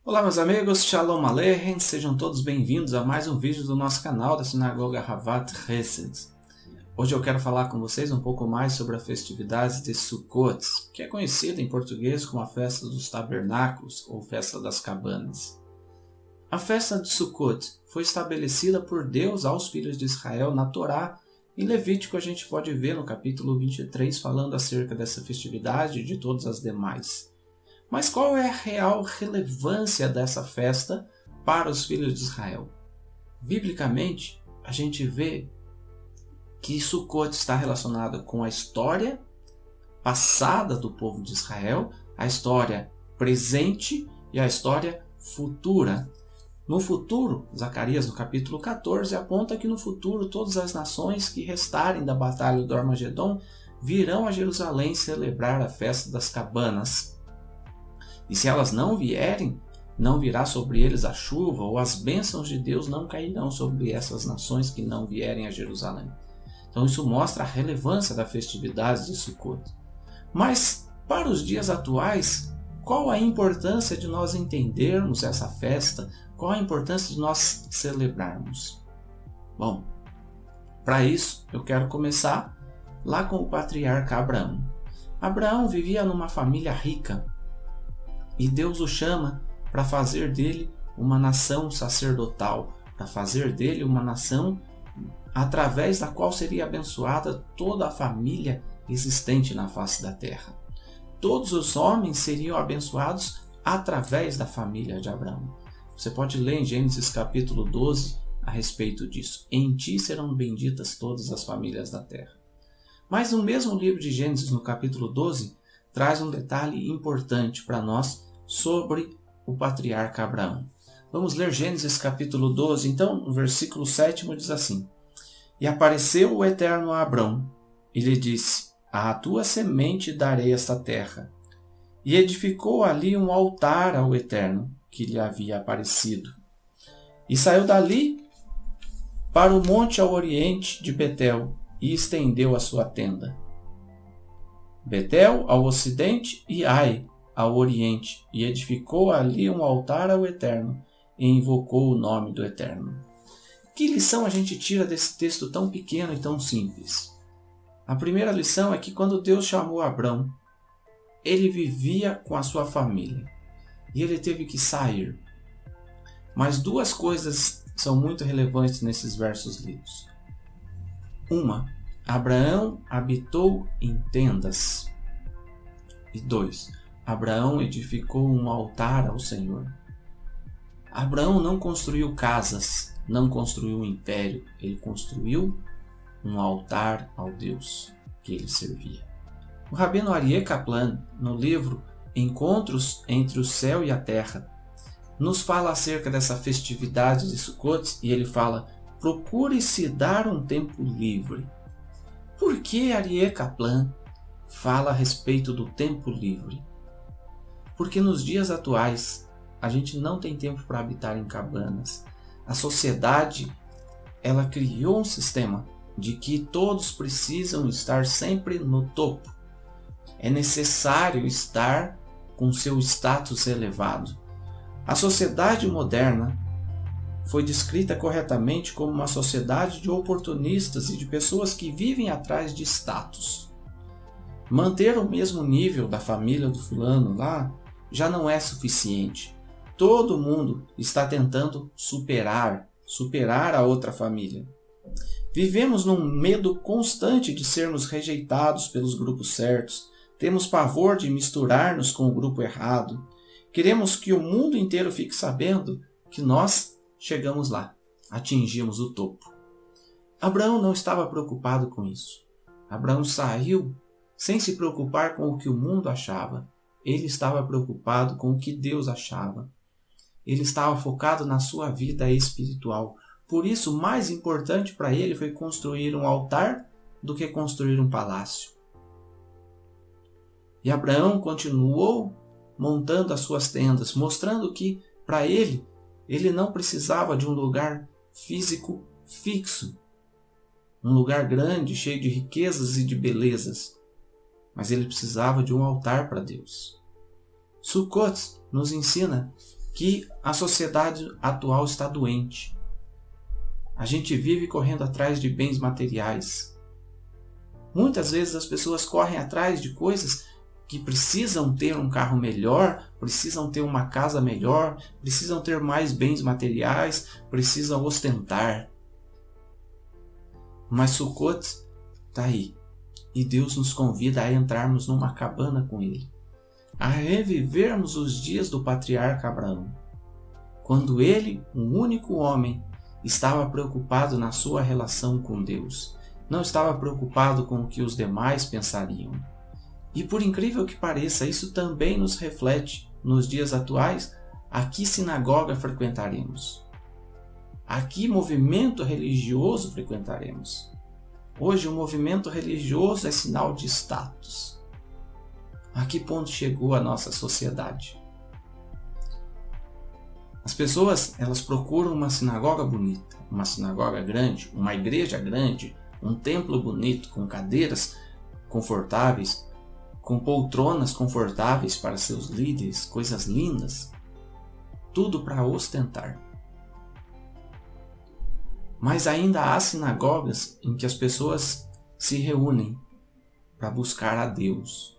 Olá meus amigos, Shalom Aleichem, sejam todos bem-vindos a mais um vídeo do nosso canal da Sinagoga Havat Hesed. Hoje eu quero falar com vocês um pouco mais sobre a festividade de Sukkot, que é conhecida em português como a Festa dos Tabernáculos ou Festa das Cabanas. A festa de Sukkot foi estabelecida por Deus aos filhos de Israel na Torá. Em Levítico a gente pode ver no capítulo 23 falando acerca dessa festividade e de todas as demais. Mas qual é a real relevância dessa festa para os filhos de Israel? Biblicamente, a gente vê que Sukkot está relacionado com a história passada do povo de Israel, a história presente e a história futura. No futuro, Zacarias, no capítulo 14, aponta que no futuro todas as nações que restarem da batalha do Armagedon virão a Jerusalém celebrar a festa das cabanas. E se elas não vierem, não virá sobre eles a chuva, ou as bênçãos de Deus não cairão sobre essas nações que não vierem a Jerusalém. Então isso mostra a relevância da festividade de Sukkot. Mas, para os dias atuais, qual a importância de nós entendermos essa festa? Qual a importância de nós celebrarmos? Bom, para isso eu quero começar lá com o patriarca Abraão. Abraão vivia numa família rica, e Deus o chama para fazer dele uma nação sacerdotal, para fazer dele uma nação através da qual seria abençoada toda a família existente na face da terra. Todos os homens seriam abençoados através da família de Abraão. Você pode ler em Gênesis capítulo 12 a respeito disso. Em ti serão benditas todas as famílias da terra. Mas no mesmo livro de Gênesis, no capítulo 12, traz um detalhe importante para nós sobre o patriarca Abraão. Vamos ler Gênesis capítulo 12, então, no versículo 7 diz assim: E apareceu o Eterno a Abrão, e lhe disse: À tua semente darei esta terra. E edificou ali um altar ao Eterno, que lhe havia aparecido. E saiu dali para o monte ao oriente de Betel, e estendeu a sua tenda. Betel ao ocidente e Ai ao oriente, e edificou ali um altar ao Eterno, e invocou o nome do Eterno. Que lição a gente tira desse texto tão pequeno e tão simples? A primeira lição é que quando Deus chamou Abrão, ele vivia com a sua família, e ele teve que sair. Mas duas coisas são muito relevantes nesses versos lidos. Uma, Abraão habitou em tendas. E 2, Abraão edificou um altar ao Senhor. Abraão não construiu casas, não construiu um império, ele construiu um altar ao Deus que ele servia. O rabino Aryeh Kaplan, no livro Encontros entre o Céu e a Terra, nos fala acerca dessa festividade de Sukkot e ele fala: procure-se dar um tempo livre. Por que Aryeh Kaplan fala a respeito do tempo livre? Porque nos dias atuais a gente não tem tempo para habitar em cabanas. A sociedade, ela criou um sistema de que todos precisam estar sempre no topo. É necessário estar com seu status elevado. A sociedade moderna foi descrita corretamente como uma sociedade de oportunistas e de pessoas que vivem atrás de status. Manter o mesmo nível da família do fulano lá já não é suficiente. Todo mundo está tentando superar a outra família. Vivemos num medo constante de sermos rejeitados pelos grupos certos. Temos pavor de misturar-nos com o grupo errado. Queremos que o mundo inteiro fique sabendo que nós chegamos lá, atingimos o topo. Abraão não estava preocupado com isso. Abraão saiu sem se preocupar com o que o mundo achava. Ele estava preocupado com o que Deus achava. Ele estava focado na sua vida espiritual. Por isso, mais importante para ele foi construir um altar do que construir um palácio. E Abraão continuou montando as suas tendas, mostrando que, para ele não precisava de um lugar físico fixo, um lugar grande, cheio de riquezas e de belezas. Mas ele precisava de um altar para Deus. Sukkot nos ensina que a sociedade atual está doente. A gente vive correndo atrás de bens materiais. Muitas vezes as pessoas correm atrás de coisas que precisam ter um carro melhor, precisam ter uma casa melhor, precisam ter mais bens materiais, precisam ostentar. Mas Sukkot está aí. E Deus nos convida a entrarmos numa cabana com Ele, a revivermos os dias do patriarca Abraão, quando ele, um único homem, estava preocupado na sua relação com Deus, não estava preocupado com o que os demais pensariam. E por incrível que pareça, isso também nos reflete nos dias atuais. A que sinagoga frequentaremos? A que movimento religioso frequentaremos? Hoje o movimento religioso é sinal de status. A que ponto chegou a nossa sociedade? As pessoas, elas procuram uma sinagoga bonita, uma sinagoga grande, uma igreja grande, um templo bonito, com cadeiras confortáveis, com poltronas confortáveis para seus líderes, coisas lindas. Tudo para ostentar. Mas ainda há sinagogas em que as pessoas se reúnem para buscar a Deus.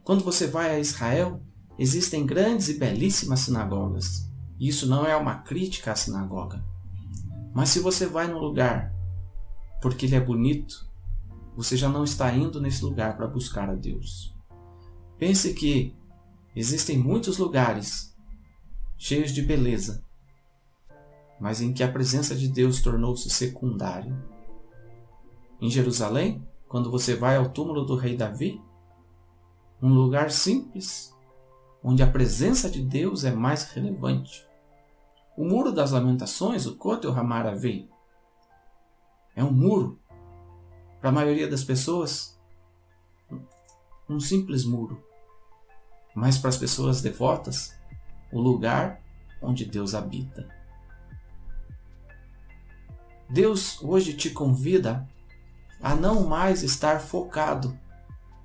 Quando você vai a Israel, existem grandes e belíssimas sinagogas. Isso não é uma crítica à sinagoga. Mas se você vai num lugar porque ele é bonito, você já não está indo nesse lugar para buscar a Deus. Pense que existem muitos lugares cheios de beleza, mas em que a presença de Deus tornou-se secundária. Em Jerusalém, quando você vai ao túmulo do rei Davi, um lugar simples, onde a presença de Deus é mais relevante. O Muro das Lamentações, o Kotel HaMaravi, é um muro, para a maioria das pessoas, um simples muro. Mas para as pessoas devotas, o lugar onde Deus habita. Deus hoje te convida a não mais estar focado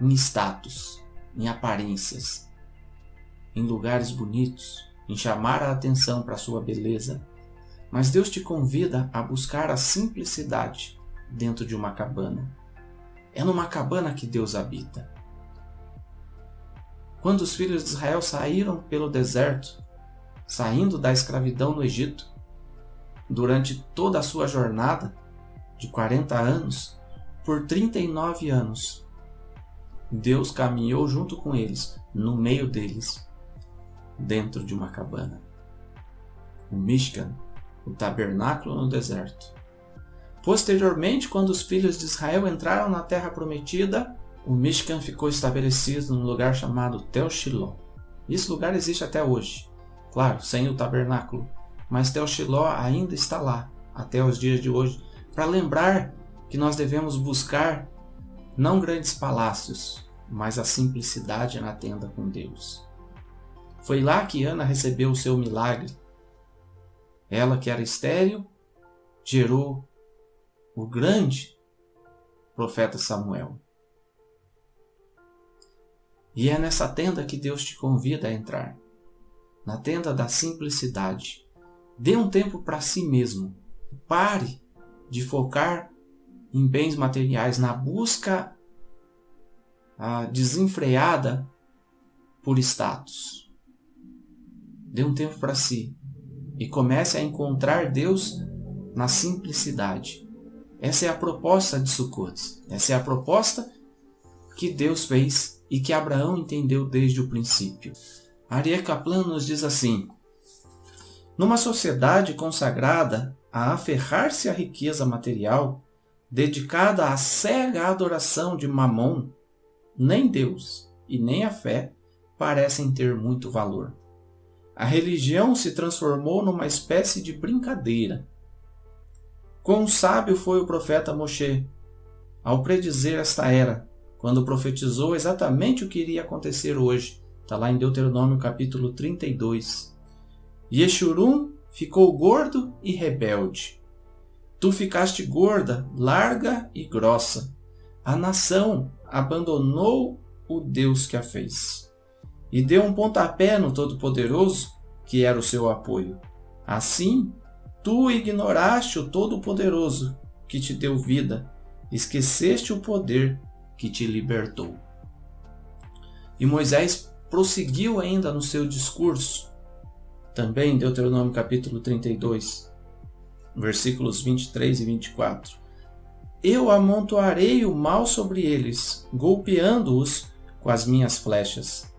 em status, em aparências, em lugares bonitos, em chamar a atenção para a sua beleza. Mas Deus te convida a buscar a simplicidade dentro de uma cabana. É numa cabana que Deus habita. Quando os filhos de Israel saíram pelo deserto, saindo da escravidão no Egito, durante toda a sua jornada de 40 anos, por 39 anos, Deus caminhou junto com eles, no meio deles, dentro de uma cabana. O Mishkan, o tabernáculo no deserto. Posteriormente, quando os filhos de Israel entraram na terra prometida, o Mishkan ficou estabelecido num lugar chamado Tel Shiloh. Esse lugar existe até hoje, claro, sem o tabernáculo, mas Tel Shiloh ainda está lá, até os dias de hoje, para lembrar que nós devemos buscar não grandes palácios, mas a simplicidade na tenda com Deus. Foi lá que Ana recebeu o seu milagre. Ela, que era estéril, gerou o grande profeta Samuel. E é nessa tenda que Deus te convida a entrar, na tenda da simplicidade. Dê um tempo para si mesmo. Pare de focar em bens materiais, na busca desenfreada por status. Dê um tempo para si e comece a encontrar Deus na simplicidade. Essa é a proposta de Sukkot. Essa é a proposta que Deus fez e que Abraão entendeu desde o princípio. Aryeh Kaplan nos diz assim: numa sociedade consagrada a aferrar-se à riqueza material, dedicada à cega adoração de Mamon, nem Deus e nem a fé parecem ter muito valor. A religião se transformou numa espécie de brincadeira. Quão sábio foi o profeta Moshe ao predizer esta era, quando profetizou exatamente o que iria acontecer hoje. Está lá em Deuteronômio capítulo 32. Yeshurun ficou gordo e rebelde. Tu ficaste gorda, larga e grossa. A nação abandonou o Deus que a fez. E deu um pontapé no Todo-Poderoso, que era o seu apoio. Assim, tu ignoraste o Todo-Poderoso que te deu vida, esqueceste o poder que te libertou. E Moisés prosseguiu ainda no seu discurso, também em Deuteronômio capítulo 32, versículos 23 e 24. Eu amontoarei o mal sobre eles, golpeando-os com as minhas flechas.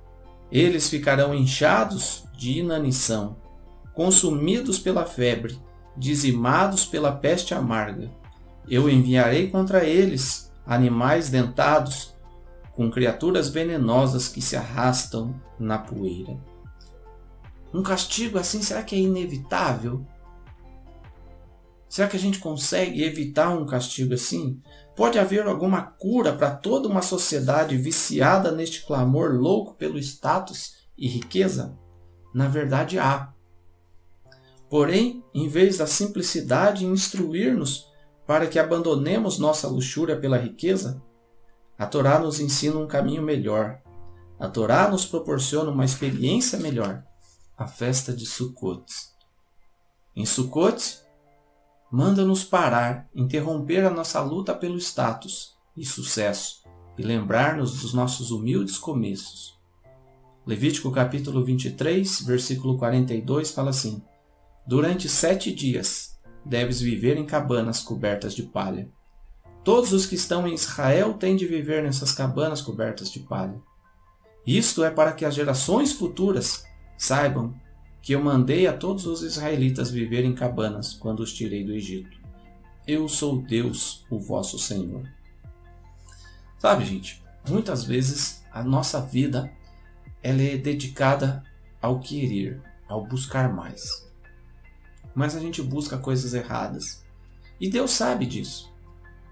Eles ficarão inchados de inanição, consumidos pela febre, dizimados pela peste amarga. Eu enviarei contra eles animais dentados, com criaturas venenosas que se arrastam na poeira. Um castigo assim, será que é inevitável? Será que a gente consegue evitar um castigo assim? Pode haver alguma cura para toda uma sociedade viciada neste clamor louco pelo status e riqueza? Na verdade há. Porém, em vez da simplicidade em instruir-nos para que abandonemos nossa luxúria pela riqueza, a Torá nos ensina um caminho melhor. A Torá nos proporciona uma experiência melhor, a festa de Sukkot. Em Sukkot, manda-nos parar, interromper a nossa luta pelo status e sucesso e lembrar-nos dos nossos humildes começos. Levítico capítulo 23, versículo 42 fala assim: Durante 7 dias deves viver em cabanas cobertas de palha. Todos os que estão em Israel têm de viver nessas cabanas cobertas de palha. Isto é para que as gerações futuras saibam que eu mandei a todos os israelitas viver em cabanas quando os tirei do Egito. Eu sou Deus, o vosso Senhor. Sabe, gente, muitas vezes a nossa vida ela é dedicada ao querer, ao buscar mais. Mas a gente busca coisas erradas. E Deus sabe disso.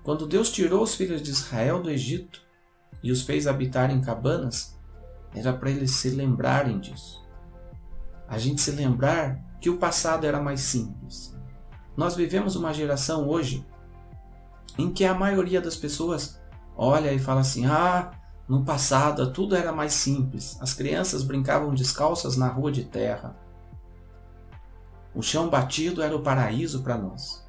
Quando Deus tirou os filhos de Israel do Egito e os fez habitar em cabanas, era para eles se lembrarem disso. A gente se lembrar que o passado era mais simples. Nós vivemos uma geração hoje em que a maioria das pessoas olha e fala assim: no passado tudo era mais simples. As crianças brincavam descalças na rua de terra. O chão batido era o paraíso para nós.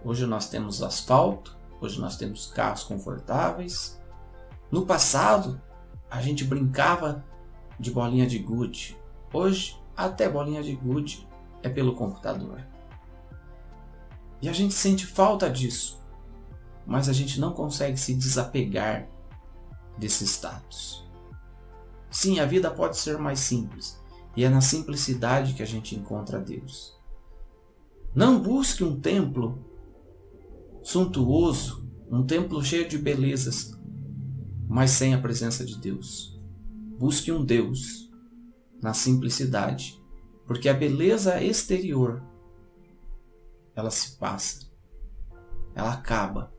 Hoje nós temos asfalto, hoje nós temos carros confortáveis. No passado, a gente brincava de bolinha de gude. Hoje, até bolinha de gude é pelo computador. E a gente sente falta disso, mas a gente não consegue se desapegar desse status. Sim, a vida pode ser mais simples, e é na simplicidade que a gente encontra Deus. Não busque um templo suntuoso, um templo cheio de belezas, mas sem a presença de Deus. Busque um Deus na simplicidade, porque a beleza exterior, ela se passa, ela acaba.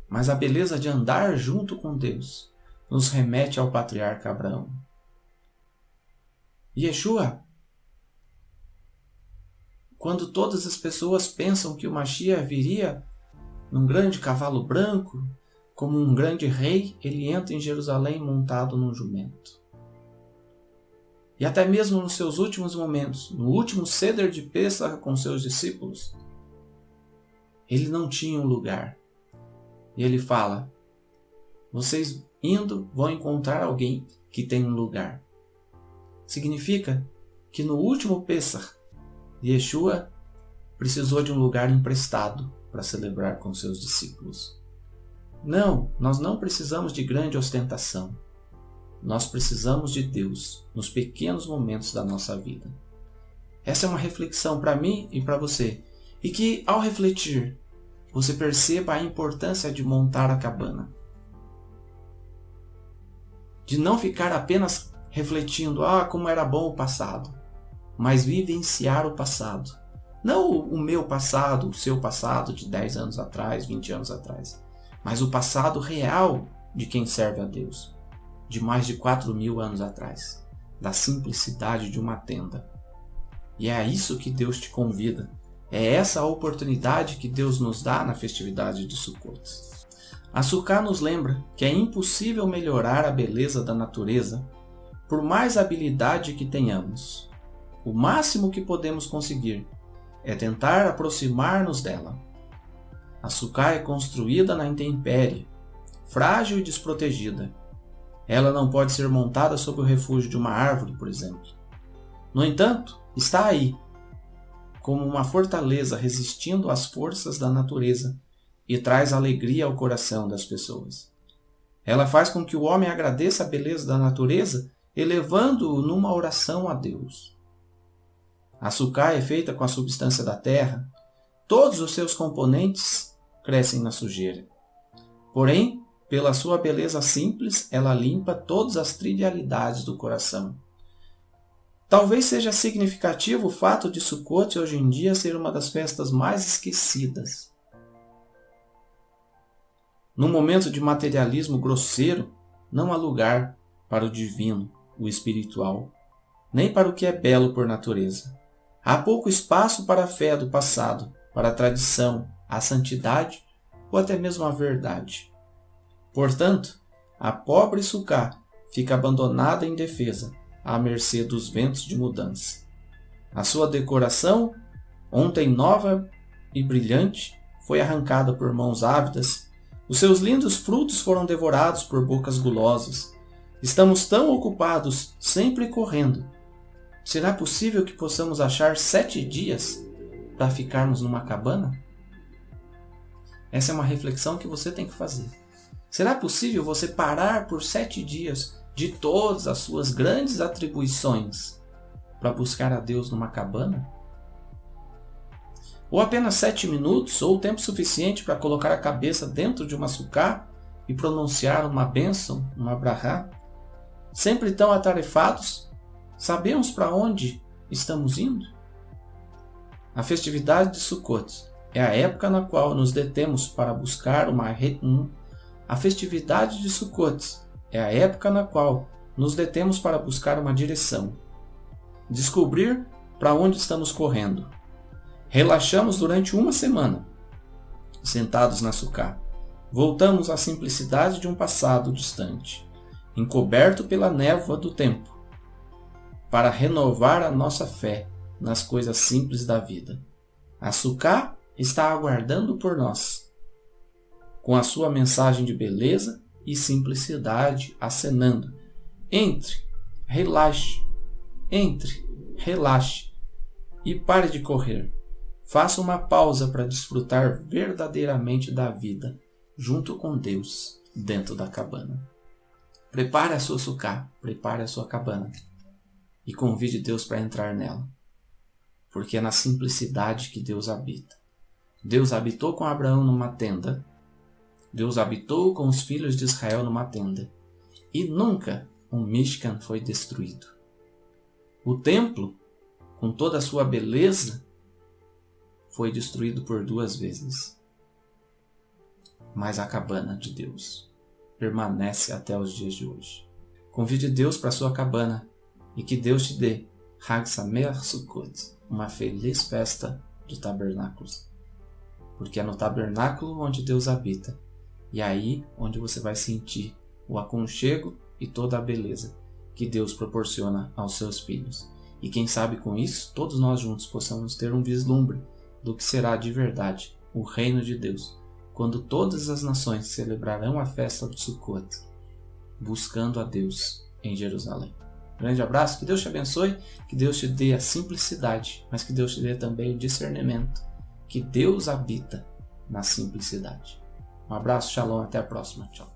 Mas a beleza de andar junto com Deus nos remete ao patriarca Abraão. Yeshua, quando todas as pessoas pensam que o Mashiach viria num grande cavalo branco, como um grande rei, ele entra em Jerusalém montado num jumento. E até mesmo nos seus últimos momentos, no último Seder de Pêssah com seus discípulos, ele não tinha um lugar. E ele fala: vocês indo vão encontrar alguém que tem um lugar. Significa que no último Pêssah, Yeshua precisou de um lugar emprestado para celebrar com seus discípulos. Não, nós não precisamos de grande ostentação. Nós precisamos de Deus nos pequenos momentos da nossa vida. Essa é uma reflexão para mim e para você. E que, ao refletir, você perceba a importância de montar a cabana. De não ficar apenas refletindo, como era bom o passado, mas vivenciar o passado. Não o meu passado, o seu passado de 10 anos atrás, 20 anos atrás, mas o passado real de quem serve a Deus, de mais de 4.000 anos atrás, da simplicidade de uma tenda. E é a isso que Deus te convida. É essa a oportunidade que Deus nos dá na festividade de Sukkot. A Sukkah nos lembra que é impossível melhorar a beleza da natureza por mais habilidade que tenhamos. o máximo que podemos conseguir é tentar aproximar-nos dela. A Sukkah é construída na intempérie, frágil e desprotegida. Ela não pode ser montada sob o refúgio de uma árvore, por exemplo. No entanto, está aí, como uma fortaleza resistindo às forças da natureza e traz alegria ao coração das pessoas. Ela faz com que o homem agradeça a beleza da natureza, elevando-o numa oração a Deus. A Sukkah é feita com a substância da terra. Todos os seus componentes crescem na sujeira. Porém, pela sua beleza simples, ela limpa todas as trivialidades do coração. Talvez seja significativo o fato de Sukkot hoje em dia ser uma das festas mais esquecidas. Num momento de materialismo grosseiro, não há lugar para o divino, o espiritual, nem para o que é belo por natureza. Há pouco espaço para a fé do passado, para a tradição, a santidade ou até mesmo a verdade. Portanto, a pobre Sukkah fica abandonada e indefesa, à mercê dos ventos de mudança. A sua decoração, ontem nova e brilhante, foi arrancada por mãos ávidas. Os seus lindos frutos foram devorados por bocas gulosas. Estamos tão ocupados, sempre correndo. Será possível que possamos achar 7 dias para ficarmos numa cabana? Essa é uma reflexão que você tem que fazer. Será possível você parar por 7 dias de todas as suas grandes atribuições para buscar a Deus numa cabana? Ou apenas 7 minutos, ou o tempo suficiente para colocar a cabeça dentro de uma sukkah e pronunciar uma bênção, uma brahá? Sempre tão atarefados, sabemos para onde estamos indo? A festividade de Sukkot é a época na qual nos detemos para buscar A festividade de Sukkot é a época na qual nos detemos para buscar uma direção, descobrir para onde estamos correndo. Relaxamos durante uma semana, sentados na Sukkah. Voltamos à simplicidade de um passado distante, encoberto pela névoa do tempo, para renovar a nossa fé nas coisas simples da vida. A Sukkah está aguardando por nós, com a sua mensagem de beleza e simplicidade acenando. Entre, relaxe e pare de correr. Faça uma pausa para desfrutar verdadeiramente da vida, junto com Deus, dentro da cabana. Prepare a sua sukkah, prepare a sua cabana e convide Deus para entrar nela, porque é na simplicidade que Deus habita. Deus habitou com Abraão numa tenda, Deus habitou com os filhos de Israel numa tenda, e nunca um Mishkan foi destruído. O templo, com toda a sua beleza, foi destruído por 2 vezes. Mas a cabana de Deus permanece até os dias de hoje. Convide Deus para sua cabana e que Deus te dê Hag Sameach Sukkot, uma feliz festa de tabernáculos. Porque é no tabernáculo onde Deus habita, e é aí onde você vai sentir o aconchego e toda a beleza que Deus proporciona aos seus filhos. E quem sabe com isso, todos nós juntos possamos ter um vislumbre do que será de verdade o reino de Deus, quando todas as nações celebrarão a festa de Sukkot, buscando a Deus em Jerusalém. Grande abraço, que Deus te abençoe, que Deus te dê a simplicidade, mas que Deus te dê também o discernimento, que Deus habita na simplicidade. Um abraço, shalom, até a próxima, tchau.